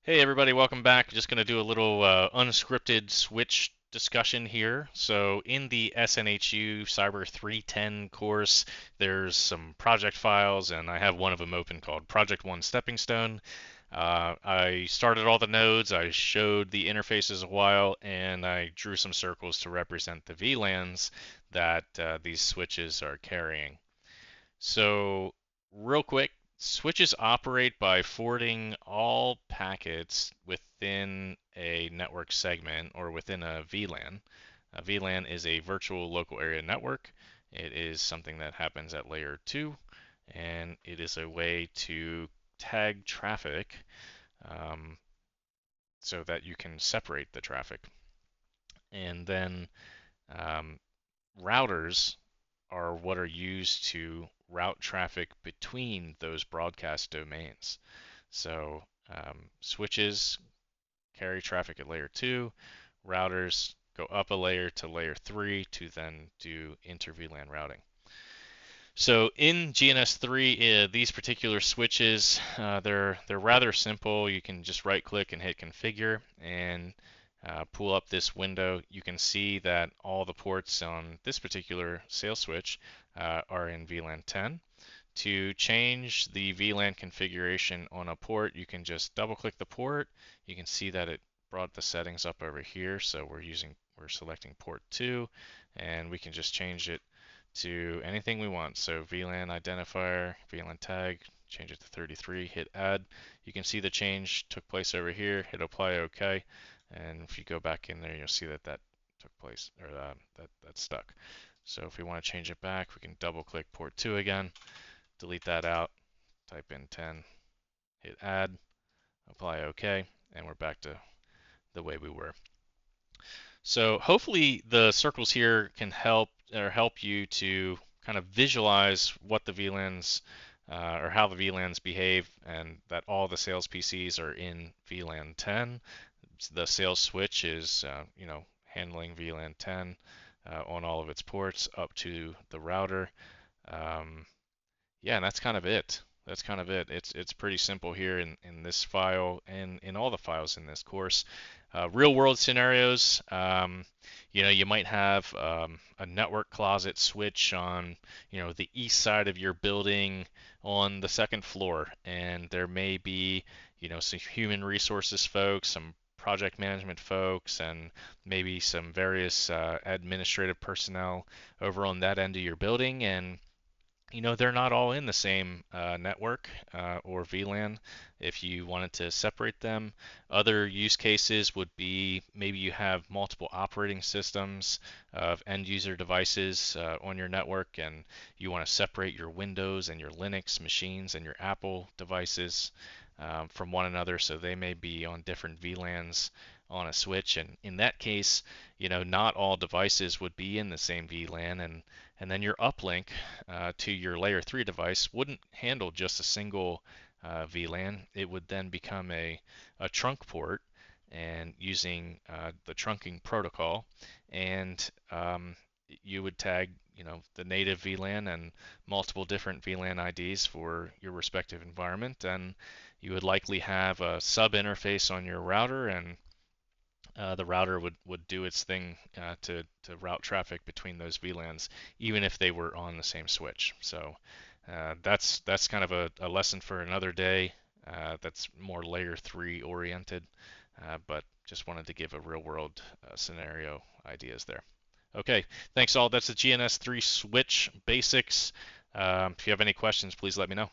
Hey everybody, welcome back. Just going to do a little unscripted switch discussion here. So in the SNHU CYB310 course, there's some project files, and I have one of them open called Project 1 Stepping Stone. I started all the nodes, I showed the interfaces a while, and I drew some circles to represent the VLANs that these switches are carrying. So, real quick, switches operate by forwarding all packets within a network segment or within a VLAN. A VLAN is a virtual local area network. It is something that happens at layer 2, and it is a way to tag traffic um, so that you can separate the traffic. And then um, routers are what are used to route traffic between those broadcast domains. So switches carry traffic at layer 2, routers go up a layer to layer 3 to then do inter-VLAN routing. So in GNS3, these particular switches, they're rather simple. You can just right-click and hit configure, and pull up this window. You can see that all the ports on this particular sales switch are in VLAN 10. To change the VLAN configuration on a port, you can just double-click the port. You can see that it brought the settings up over here. So we're selecting port 2, and we can just change it to anything we want. So VLAN identifier, VLAN tag, change it to 33, hit add. You can see the change took place over here, hit apply OK, and if you go back in there, you'll see that that took place, or that's stuck. So if we want to change it back, we can double click port 2 again, delete that out, type in 10, hit add, apply OK, and we're back to the way we were. So hopefully the circles here can help you to kind of visualize what the VLANs or how the VLANs behave, and that all the sales PCs are in VLAN 10. The sales switch is handling VLAN 10 on all of its ports up to the router. Yeah, and that's kind of it. That's kind of it. It's pretty simple here in this file and in all the files in this course. Real world scenarios, you might have a network closet switch on, the east side of your building on the second floor, and there may be, some human resources folks, some project management folks, and maybe some various administrative personnel over on that end of your building, and they're not all in the same network or VLAN. If you wanted to separate them, other use cases would be maybe you have multiple operating systems of end user devices on your network, and you want to separate your Windows and your Linux machines and your Apple devices from one another, so they may be on different VLANs on a switch. And in that case, not all devices would be in the same VLAN, and then your uplink to your layer 3 device wouldn't handle just a single VLAN. It would then become a trunk port, and using the trunking protocol, and you would tag the native VLAN and multiple different VLAN IDs for your respective environment, and you would likely have a sub interface on your router, and the router would do its thing to route traffic between those VLANs, even if they were on the same switch. So that's kind of a lesson for another day. That's more layer 3 oriented, but just wanted to give a real world scenario ideas there. Okay, thanks all. That's the GNS3 switch basics. If you have any questions, please let me know.